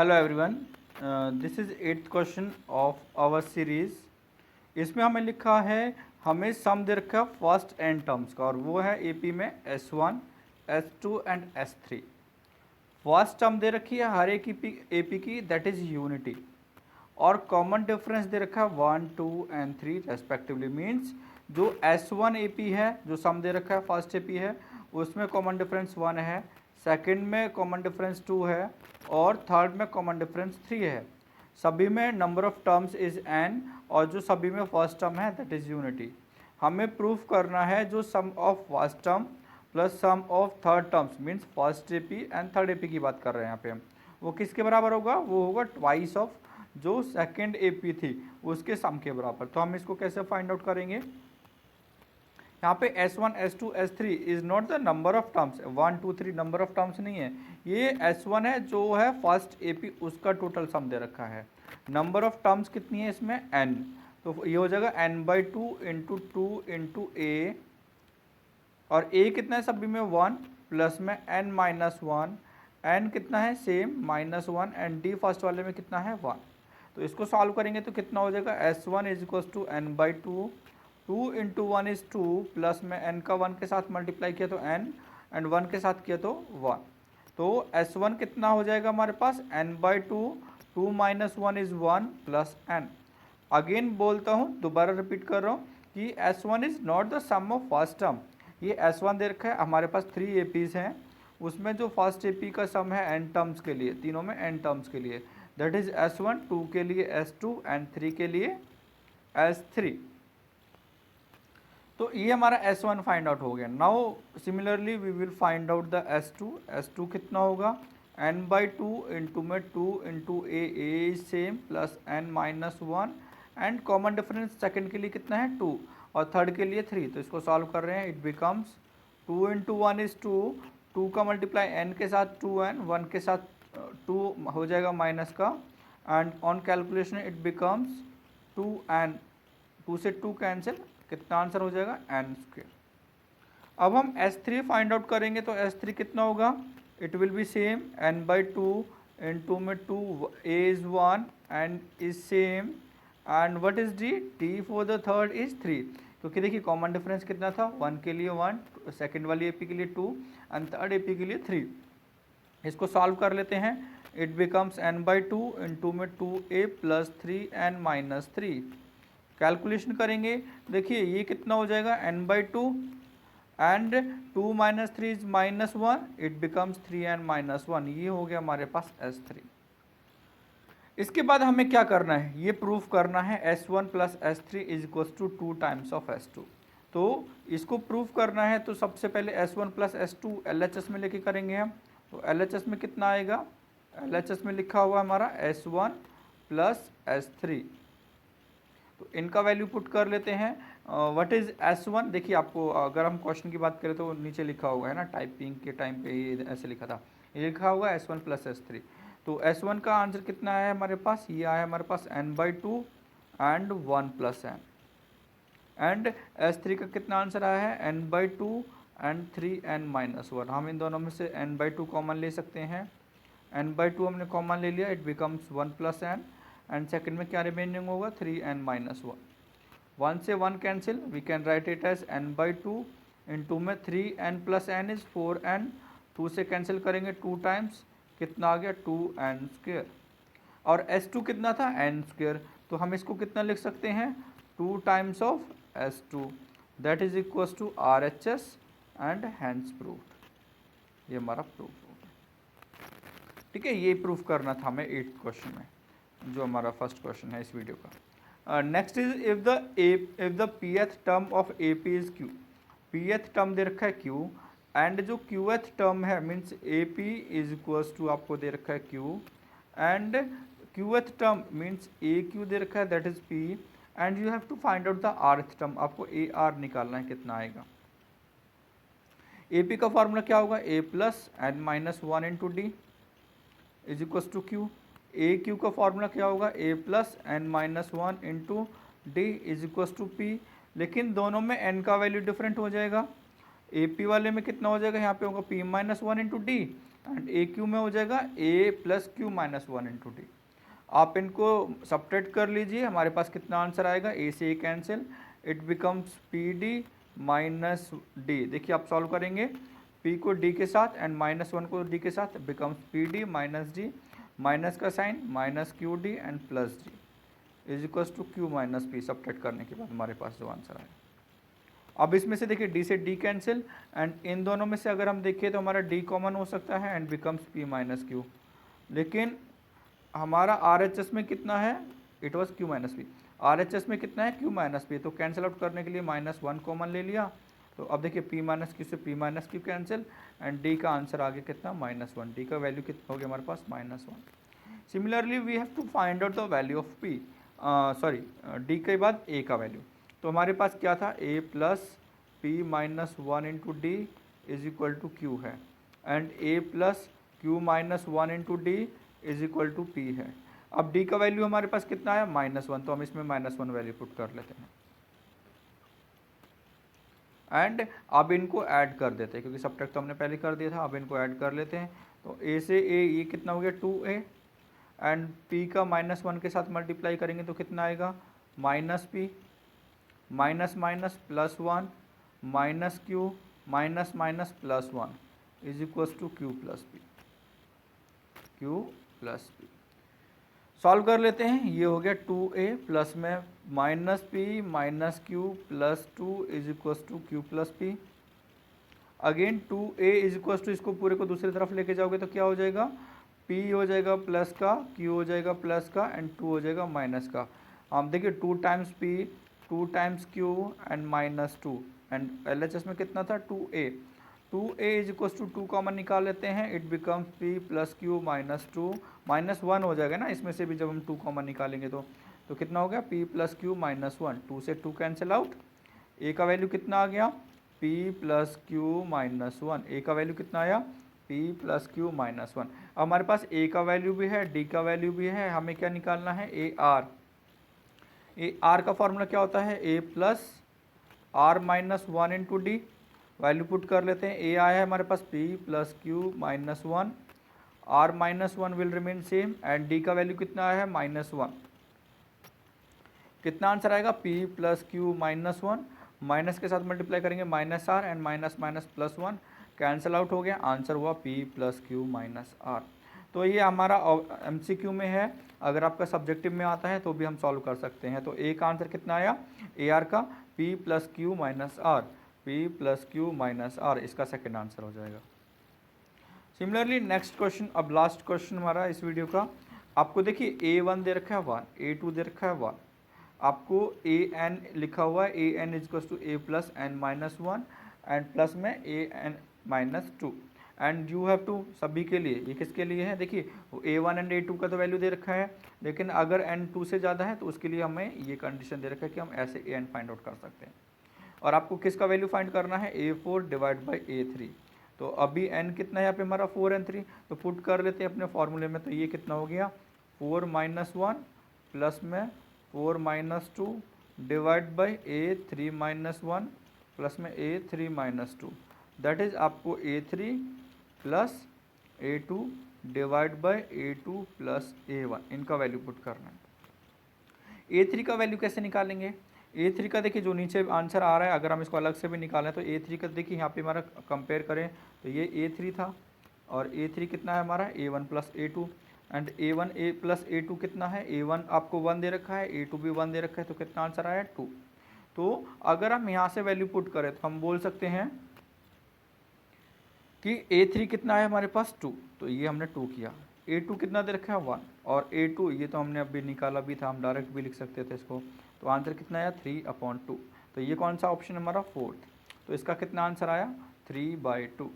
Hello everyone, this is 8th question of our series. इसमें हमें लिखा है, हमें सम दे रखा है फर्स्ट एन टर्म्स का, और वो है एपी में S1, S2 and S3। First term दे रखी है हर एक एपी की, दैट इज़ यूनिटी, और कॉमन डिफरेंस दे रखा है 1, 2 एंड 3 रेस्पेक्टिवली। मीन्स जो S1 एपी है, जो सम दे रखा है फर्स्ट एपी है, उसमें कॉमन डिफरेंस 1 है, सेकंड में कॉमन डिफरेंस 2 है, और थर्ड में कॉमन डिफरेंस 3 है। सभी में number of terms is n, और जो सभी में फर्स्ट टर्म है दैट इज यूनिटी। हमें प्रूफ करना है जो sum of first term plus sum of third terms, means first AP and third AP की बात कर रहे हैं यहाँ पे हम, वो किसके बराबर होगा? वो होगा ट्वाइस ऑफ जो सेकेंड एपी थी उसके सम के बराबर। तो हम इसको कैसे फाइंड आउट करेंगे? यहाँ पे S1, S2, S3 is not the number of terms, 1, 2, 3 number of terms नहीं है, ये S1 है जो है फर्स्ट एपी, उसका टोटल सम दे रखा है। नंबर ऑफ टर्म्स कितनी है इसमें? n, तो ये हो जाएगा n/2 इंटू 2 इंटू a, और a कितना है सभी में 1, प्लस में n-1, n कितना है सेम -1, एंड d फर्स्ट वाले में कितना है 1। तो इसको सॉल्व करेंगे तो कितना हो जाएगा? S1 is equal to n/2, 2 into 1 is 2, plus में n का 1 के साथ मल्टीप्लाई किया तो n, एंड 1 के साथ किया तो 1। तो S1 कितना हो जाएगा हमारे पास? n/2, 2 minus 1 is 1 plus n। Again बोलता हूँ, दोबारा रिपीट कर रहा हूँ कि S1 is not the sum of first term. ये S1 दे रखा है, हमारे पास 3 एपीज़ हैं, उसमें जो फर्स्ट एपी का सम है n टर्म्स के लिए, तीनों में n टर्म्स के लिए, दैट इज़ S1, 2 के लिए S2 एंड 3 के लिए S3। तो ये हमारा S1 फाइंड आउट हो गया। Now similarly we will find out the S2। S2 कितना होगा? n/2 इंटू में 2 into a same, plus n-1, and common difference second के लिए कितना है? 2, और थर्ड के लिए 3। तो इसको सॉल्व कर रहे हैं, इट बिकम्स 2 इंटू 1 इज़ 2, 2 का मल्टीप्लाई n के साथ 2n, 1 के साथ 2 हो जाएगा माइनस का, and on calculation it becomes 2n, 2 से 2 कैंसिल, कितना आंसर हो जाएगा? n²। अब हम S3 फाइंड आउट करेंगे, तो S3 कितना होगा? It will be same n/2 into में 2, a is 1 and is same, and what is d for the third is 3, क्योंकि देखिए कॉमन डिफरेंस कितना था? 1 के लिए 1, सेकेंड वाली एपी के लिए 2, एंड थर्ड एपी के लिए 3। इसको सॉल्व कर लेते हैं, इट बिकम्स n/2 इंटू में 2a प्लस 3n-3। कैलकुलेशन करेंगे, देखिए ये कितना हो जाएगा? n/2 and 2 minus 3 is -1, it becomes 3n-1। ये हो गया हमारे पास S3। इसके बाद हमें क्या करना है? ये प्रूफ करना है S1 plus S3 is equal to 2 times of S2। तो इसको प्रूफ करना है तो सबसे पहले S1 प्लस S2 LHS में लेके करेंगे हम। तो LHS में कितना आएगा? LHS में लिखा हुआ हमारा S1 प्लस S3, तो इनका वैल्यू पुट कर लेते हैं। What is S1? देखिए आपको अगर हम क्वेश्चन की बात करें तो नीचे लिखा हुआ है ना, टाइपिंग के टाइम पे ये ऐसे लिखा था, ये लिखा हुआ S1 प्लस S3। तो S1 का आंसर कितना है हमारे पास? ये आया हमारे पास n/2 and 1 plus n, and S3 का कितना आंसर आया है? n/2 and 3n-1। हम इन दोनों में से n/2 कॉमन ले सकते हैं, n/2 हमने कॉमन ले लिया, it becomes 1 plus n, and second में क्या रिमेनिंग होगा? 3n-1। 1 से 1 cancel, we can write it as n/2 into में 3n plus n is 4n, 2 से कैंसिल करेंगे 2 टाइम्स, कितना आ गया? 2n²। और S2 कितना था? n²। तो हम इसको कितना लिख सकते हैं? 2 times of S2, that is equal to RHS, and hence proved. ये हमारा प्रूफ हो गया। ठीक है, ये प्रूफ करना था हमें 8th क्वेश्चन में, जो हमारा फर्स्ट क्वेश्चन है इस वीडियो का। Next is if the pth term of AP is Q। pth term दे रखा है Q, एंड जो qth टर्म है means AP is equals to आपको दे रखा है Q, and qth term means AQ दे रखा है, that is P, and you have to find out the rth term, आपको AR निकालना है, कितना आएगा? AP का फॉर्मूला क्या होगा? A plus n-1 into D is equals to Q। AQ का फॉर्मूला क्या होगा? A plus n-1 into D is equals to P, लेकिन दोनों में n का वैल्यू डिफरेंट हो जाएगा। AP वाले में कितना हो जाएगा? यहाँ पे होगा P-1 into d, and a q में हो जाएगा a plus Q minus one into d. आप इनको सब्ट्रैक्ट कर लीजिए, हमारे पास कितना आंसर आएगा, ए से a cancel, it becomes p d minus d. देखिए आप सॉल्व करेंगे, p को d के साथ एंड -1 को d के साथ, becomes p d minus d, minus का sign minus q d and plus d is equals to q minus p. Subtract करने के बाद हमारे पास जो आंसर आएगा, अब इसमें से देखिए d से d कैंसिल, एंड इन दोनों में से अगर हम देखिए तो हमारा d कॉमन हो सकता है and becomes p minus Q. लेकिन हमारा RHS में कितना है, it was q minus P, RHS में कितना है q माइनस पी, तो कैंसिल आउट करने के लिए -1 कॉमन ले लिया। तो अब देखिए p माइनस क्यू से p minus Q cancel, and d का आंसर आ गया कितना, -1। d का वैल्यू कितना हो गया हमारे पास, -1। Similarly we have to find out the value of p, sorry d के बाद a का वैल्यू। तो हमारे पास क्या था, a plus p minus 1 into D is equal to q है, and a plus Q minus 1 into D is equal to p है। अब d का वैल्यू हमारे पास कितना है, -1, तो हम इसमें -1 वैल्यू पुट कर लेते हैं एंड अब इनको ऐड कर देते हैं, क्योंकि सब्ट्रैक्ट तो हमने पहले कर दिया था, अब इनको ऐड कर लेते हैं। तो a से a ये कितना हो गया, 2a, एंड p का -1 के साथ मल्टीप्लाई करेंगे तो कितना आएगा, -p minus minus plus 1 minus Q minus minus plus 1 is equals to Q plus P. Solve कर लेते हैं, ये हो गया 2a प्लस में -p minus Q plus 2 is equals to Q plus P. Again 2a is equals to, इसको पूरे को दूसरी तरफ लेके जाओगे तो क्या हो जाएगा, p हो जाएगा प्लस का, q हो जाएगा प्लस का, एंड 2 हो जाएगा माइनस का। हम देखिए 2 times p 2 times q and -2, and LHS में कितना था, 2a is equals to 2 common निकाल लेते हैं, it becomes p plus Q minus 2, -1 हो जाएगा ना इसमें से भी जब हम 2 कॉमन निकालेंगे तो कितना हो गया, p प्लस क्यू माइनस 1, 2 से 2 कैंसिल आउट। a का वैल्यू कितना आ गया, p plus Q minus 1, a का वैल्यू कितना आया, p प्लस क्यू माइनस 1। अब हमारे पास a का वैल्यू भी है, d का वैल्यू भी है, हमें क्या निकालना है, आर का फॉर्मूला क्या होता है, a plus R minus 1 into D. Value put कर लेते हैं, a आया है हमारे पास p plus Q minus 1, R minus 1 will remain same, and d का वैल्यू कितना आया है, -1। कितना आंसर आएगा, p plus Q minus 1, minus के साथ मल्टीप्लाई करेंगे -r and minus minus plus 1 cancel out हो गया, आंसर हुआ p plus Q minus r। तो ये हमारा MCQ में है, अगर आपका सब्जेक्टिव में आता है तो भी हम सॉल्व कर सकते हैं। तो a का आंसर कितना आया, AR का p plus Q minus r, p plus Q minus r, इसका सेकेंड आंसर हो जाएगा। सिमिलरली नेक्स्ट क्वेश्चन, अब लास्ट क्वेश्चन हमारा इस वीडियो का। आपको देखिए A1 दे रखा है 1, A2 दे रखा है 1, आपको AN लिखा हुआ है, AN is equals to A plus n minus 1 and plus में AN minus 2, and you have to, सभी के लिए, ये किसके लिए है, देखिए A1 एंड A2 का तो वैल्यू दे रखा है, लेकिन अगर n 2 से ज़्यादा है तो उसके लिए हमें ये कंडीशन दे रखा है कि हम ऐसे AN फाइंड आउट कर सकते हैं। और आपको किसका वैल्यू फाइंड करना है, A4 डिवाइड बाई A3। तो अभी n कितना है यहाँ पे हमारा, 4 and 3, तो पुट कर लेते हैं अपने फॉर्मूले में। तो ये कितना हो गया, 4 माइनस 1 प्लस में 4 minus 2 divide by A3 minus 1 plus में A3 माइनस 2, दैट इज आपको A3 plus A2 divide by A2 plus A1, इनका वैल्यू पुट करना है। A3 का वैल्यू कैसे निकालेंगे, A3 का देखिए जो नीचे आंसर आ रहा है, अगर हम इसको अलग से भी निकालें तो A3 का देखिए यहाँ पे हमारा कंपेयर करें तो ये A3 था, और A3 कितना है हमारा, A1 plus A2, and A1 A plus A2 कितना है, A1 आपको 1 दे रखा है, A2 भी 1 दे रखा है, तो कितना आंसर आया, 2। तो अगर हम यहाँ से वैल्यू पुट करें तो हम बोल सकते हैं कि A3 कितना है हमारे पास, 2, तो ये हमने 2 किया। A2 कितना दे रखा है, 1, और A2 ये तो हमने अभी निकाला भी था, हम डायरेक्ट भी लिख सकते थे इसको। तो आंसर कितना आया, 3/2। तो ये कौन सा ऑप्शन हमारा, 4th। तो इसका कितना आंसर आया, 3/2।